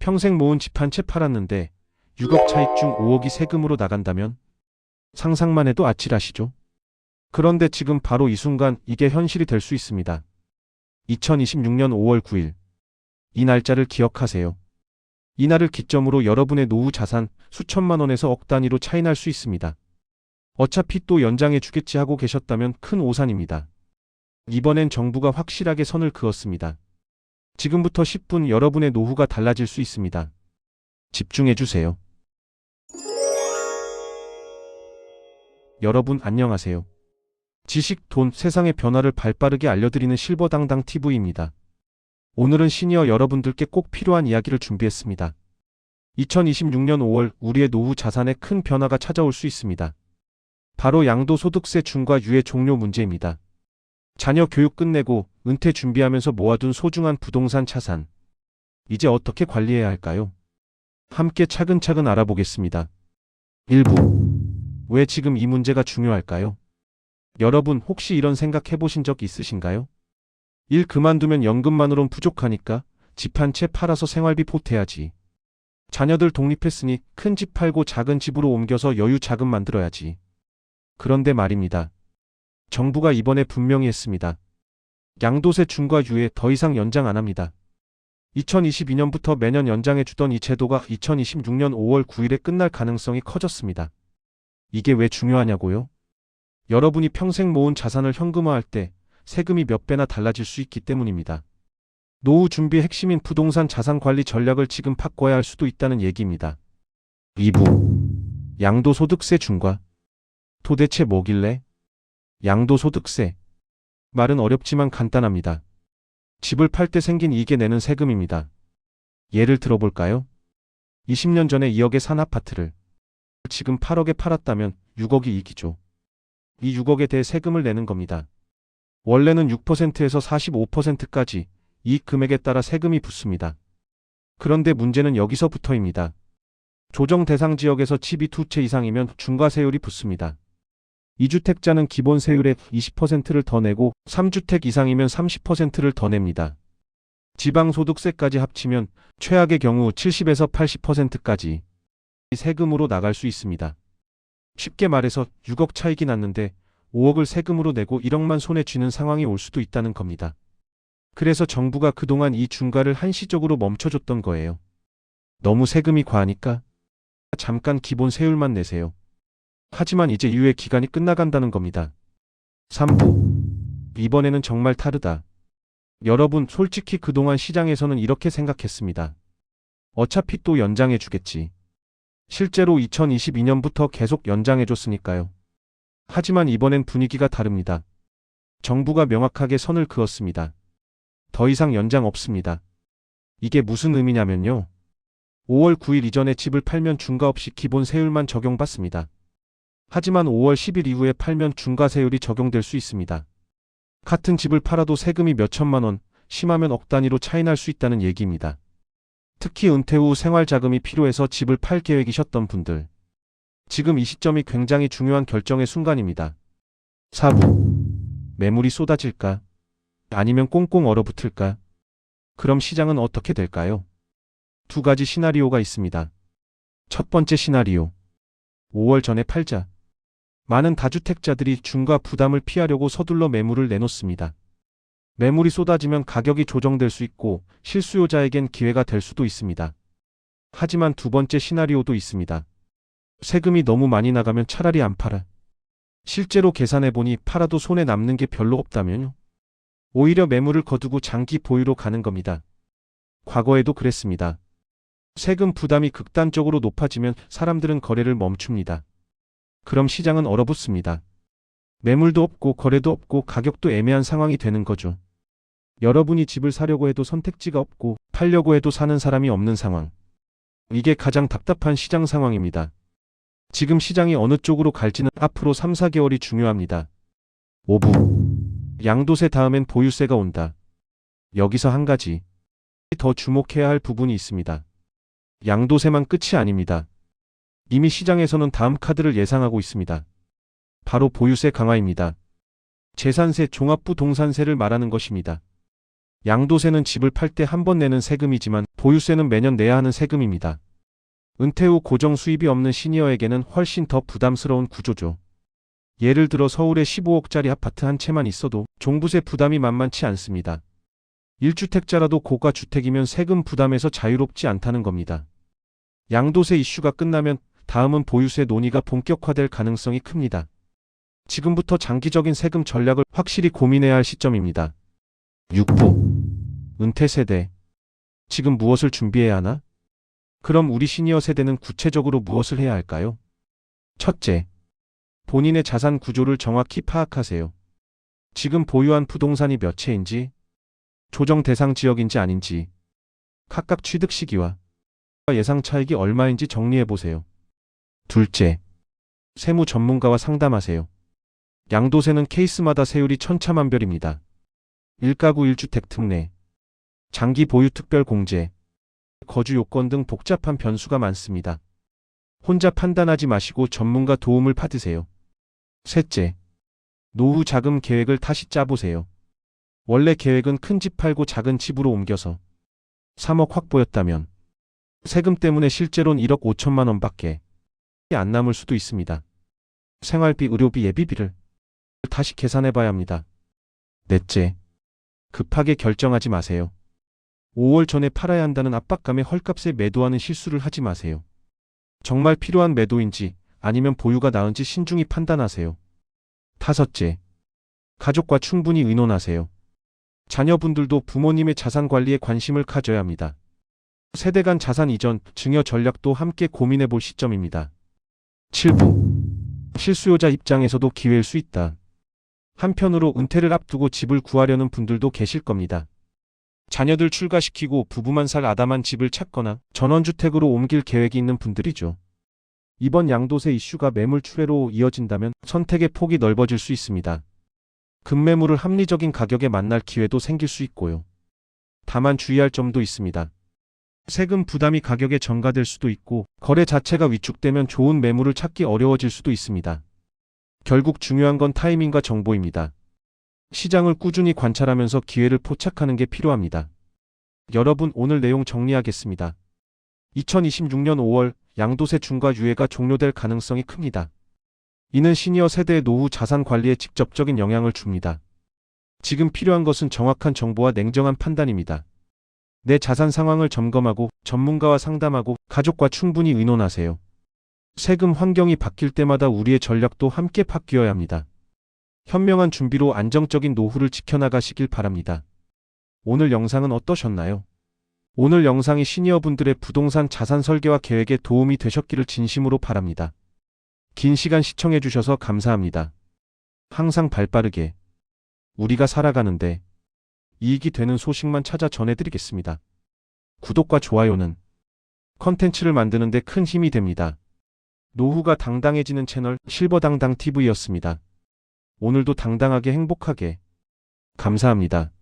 평생 모은 집 한 채 팔았는데 6억 차익 중 5억이 세금으로 나간다면 상상만 해도 아찔하시죠? 그런데 지금 바로 이 순간 이게 현실이 될 수 있습니다. 2026년 5월 9일. 이 날짜를 기억하세요. 이날을 기점으로 여러분의 노후 자산 수천만 원에서 억 단위로 차이날 수 있습니다. 어차피 또 연장해 주겠지 하고 계셨다면 큰 오산입니다. 이번엔 정부가 확실하게 선을 그었습니다. 지금부터 10분 여러분의 노후가 달라질 수 있습니다. 집중해 주세요. 여러분 안녕하세요. 지식, 돈, 세상의 변화를 발빠르게 알려드리는 실버당당 TV입니다. 오늘은 시니어 여러분들께 꼭 필요한 이야기를 준비했습니다. 2026년 5월 우리의 노후 자산에 큰 변화가 찾아올 수 있습니다. 바로 양도소득세 중과 유예 종료 문제입니다. 자녀 교육 끝내고 은퇴 준비하면서 모아둔 소중한 부동산 자산. 이제 어떻게 관리해야 할까요? 함께 차근차근 알아보겠습니다. 1부. 왜 지금 이 문제가 중요할까요? 여러분 혹시 이런 생각 해보신 적 있으신가요? 일 그만두면 연금만으론 부족하니까 집 한 채 팔아서 생활비 보태야지. 자녀들 독립했으니 큰 집 팔고 작은 집으로 옮겨서 여유 자금 만들어야지. 그런데 말입니다. 정부가 이번에 분명히 했습니다. 양도세 중과 유예 더 이상 연장 안 합니다. 2022년부터 매년 연장해 주던 이 제도가 2026년 5월 9일에 끝날 가능성이 커졌습니다. 이게 왜 중요하냐고요? 여러분이 평생 모은 자산을 현금화할 때 세금이 몇 배나 달라질 수 있기 때문입니다. 노후 준비의 핵심인 부동산 자산 관리 전략을 지금 바꿔야 할 수도 있다는 얘기입니다. 2부. 양도소득세 중과. 도대체 뭐길래? 양도소득세. 말은 어렵지만 간단합니다. 집을 팔 때 생긴 이익에 내는 세금입니다. 예를 들어볼까요? 20년 전에 2억에 산 아파트를 지금 8억에 팔았다면 6억이 이익이죠. 이 6억에 대해 세금을 내는 겁니다. 원래는 6%에서 45%까지 이익 금액에 따라 세금이 붙습니다. 그런데 문제는 여기서부터입니다. 조정 대상 지역에서 집이 2채 이상이면 중과세율이 붙습니다. 2주택자는 기본 세율의 20%를 더 내고 3주택 이상이면 30%를 더 냅니다. 지방소득세까지 합치면 최악의 경우 70에서 80%까지 세금으로 나갈 수 있습니다. 쉽게 말해서 6억 차익이 났는데 5억을 세금으로 내고 1억만 손에 쥐는 상황이 올 수도 있다는 겁니다. 그래서 정부가 그동안 이 중과를 한시적으로 멈춰줬던 거예요. 너무 세금이 과하니까 잠깐 기본 세율만 내세요. 하지만 이제 유예 기간이 끝나간다는 겁니다. 3부. 이번에는 정말 다르다. 여러분 솔직히 그동안 시장에서는 이렇게 생각했습니다. 어차피 또 연장해 주겠지. 실제로 2022년부터 계속 연장해 줬으니까요. 하지만 이번엔 분위기가 다릅니다. 정부가 명확하게 선을 그었습니다. 더 이상 연장 없습니다. 이게 무슨 의미냐면요. 5월 9일 이전에 집을 팔면 중과 없이 기본 세율만 적용받습니다. 하지만 5월 10일 이후에 팔면 중과세율이 적용될 수 있습니다. 같은 집을 팔아도 세금이 몇 천만 원, 심하면 억 단위로 차이날 수 있다는 얘기입니다. 특히 은퇴 후 생활자금이 필요해서 집을 팔 계획이셨던 분들. 지금 이 시점이 굉장히 중요한 결정의 순간입니다. 4부. 매물이 쏟아질까? 아니면 꽁꽁 얼어붙을까? 그럼 시장은 어떻게 될까요? 두 가지 시나리오가 있습니다. 첫 번째 시나리오. 5월 전에 팔자. 많은 다주택자들이 중과 부담을 피하려고 서둘러 매물을 내놓습니다. 매물이 쏟아지면 가격이 조정될 수 있고 실수요자에겐 기회가 될 수도 있습니다. 하지만 두 번째 시나리오도 있습니다. 세금이 너무 많이 나가면 차라리 안 팔아. 실제로 계산해보니 팔아도 손에 남는 게 별로 없다면요. 오히려 매물을 거두고 장기 보유로 가는 겁니다. 과거에도 그랬습니다. 세금 부담이 극단적으로 높아지면 사람들은 거래를 멈춥니다. 그럼 시장은 얼어붙습니다. 매물도 없고 거래도 없고 가격도 애매한 상황이 되는 거죠. 여러분이 집을 사려고 해도 선택지가 없고 팔려고 해도 사는 사람이 없는 상황. 이게 가장 답답한 시장 상황입니다. 지금 시장이 어느 쪽으로 갈지는 앞으로 3, 4개월이 중요합니다. 5부. 양도세 다음엔 보유세가 온다. 여기서 한 가지 더 주목해야 할 부분이 있습니다. 양도세만 끝이 아닙니다. 이미 시장에서는 다음 카드를 예상하고 있습니다. 바로 보유세 강화입니다. 재산세, 종합부동산세를 말하는 것입니다. 양도세는 집을 팔 때 한 번 내는 세금이지만 보유세는 매년 내야 하는 세금입니다. 은퇴 후 고정 수입이 없는 시니어에게는 훨씬 더 부담스러운 구조죠. 예를 들어 서울에 15억짜리 아파트 한 채만 있어도 종부세 부담이 만만치 않습니다. 1주택자라도 고가주택이면 세금 부담에서 자유롭지 않다는 겁니다. 양도세 이슈가 끝나면 다음은 보유세 논의가 본격화될 가능성이 큽니다. 지금부터 장기적인 세금 전략을 확실히 고민해야 할 시점입니다. 6부. 은퇴 세대. 지금 무엇을 준비해야 하나? 그럼 우리 시니어 세대는 구체적으로 무엇을 해야 할까요? 첫째, 본인의 자산 구조를 정확히 파악하세요. 지금 보유한 부동산이 몇 채인지, 조정 대상 지역인지 아닌지, 각각 취득 시기와 예상 차익이 얼마인지 정리해 보세요. 둘째, 세무 전문가와 상담하세요. 양도세는 케이스마다 세율이 천차만별입니다. 1가구 1주택 특례, 장기 보유 특별 공제, 거주 요건 등 복잡한 변수가 많습니다. 혼자 판단하지 마시고 전문가 도움을 받으세요. 셋째, 노후 자금 계획을 다시 짜보세요. 원래 계획은 큰 집 팔고 작은 집으로 옮겨서 3억 확보였다면 세금 때문에 실제론 1억 5천만 원밖에 안 남을 수도 있습니다. 생활비, 의료비, 예비비를 다시 계산해 봐야 합니다. 넷째, 급하게 결정하지 마세요. 5월 전에 팔아야 한다는 압박감에 헐값에 매도하는 실수를 하지 마세요. 정말 필요한 매도인지 아니면 보유가 나은지 신중히 판단하세요. 다섯째, 가족과 충분히 의논하세요. 자녀분들도 부모님의 자산 관리에 관심을 가져야 합니다. 세대 간 자산 이전, 증여 전략도 함께 고민해 볼 시점입니다. 7부. 실수요자 입장에서도 기회일 수 있다. 한편으로 은퇴를 앞두고 집을 구하려는 분들도 계실 겁니다. 자녀들 출가시키고 부부만 살 아담한 집을 찾거나 전원주택으로 옮길 계획이 있는 분들이죠. 이번 양도세 이슈가 매물 출회로 이어진다면 선택의 폭이 넓어질 수 있습니다. 급매물을 합리적인 가격에 만날 기회도 생길 수 있고요. 다만 주의할 점도 있습니다. 세금 부담이 가격에 전가될 수도 있고 거래 자체가 위축되면 좋은 매물을 찾기 어려워질 수도 있습니다. 결국 중요한 건 타이밍과 정보입니다. 시장을 꾸준히 관찰하면서 기회를 포착하는 게 필요합니다. 여러분, 오늘 내용 정리하겠습니다. 2026년 5월 양도세 중과 유예가 종료될 가능성이 큽니다. 이는 시니어 세대의 노후 자산 관리에 직접적인 영향을 줍니다. 지금 필요한 것은 정확한 정보와 냉정한 판단입니다. 내 자산 상황을 점검하고 전문가와 상담하고 가족과 충분히 의논하세요. 세금 환경이 바뀔 때마다 우리의 전략도 함께 바뀌어야 합니다. 현명한 준비로 안정적인 노후를 지켜나가시길 바랍니다. 오늘 영상은 어떠셨나요? 오늘 영상이 시니어분들의 부동산 자산 설계와 계획에 도움이 되셨기를 진심으로 바랍니다. 긴 시간 시청해주셔서 감사합니다. 항상 발빠르게 우리가 살아가는데 이익이 되는 소식만 찾아 전해드리겠습니다. 구독과 좋아요는 컨텐츠를 만드는 데 큰 힘이 됩니다. 노후가 당당해지는 채널 실버당당 TV였습니다. 오늘도 당당하게 행복하게. 감사합니다.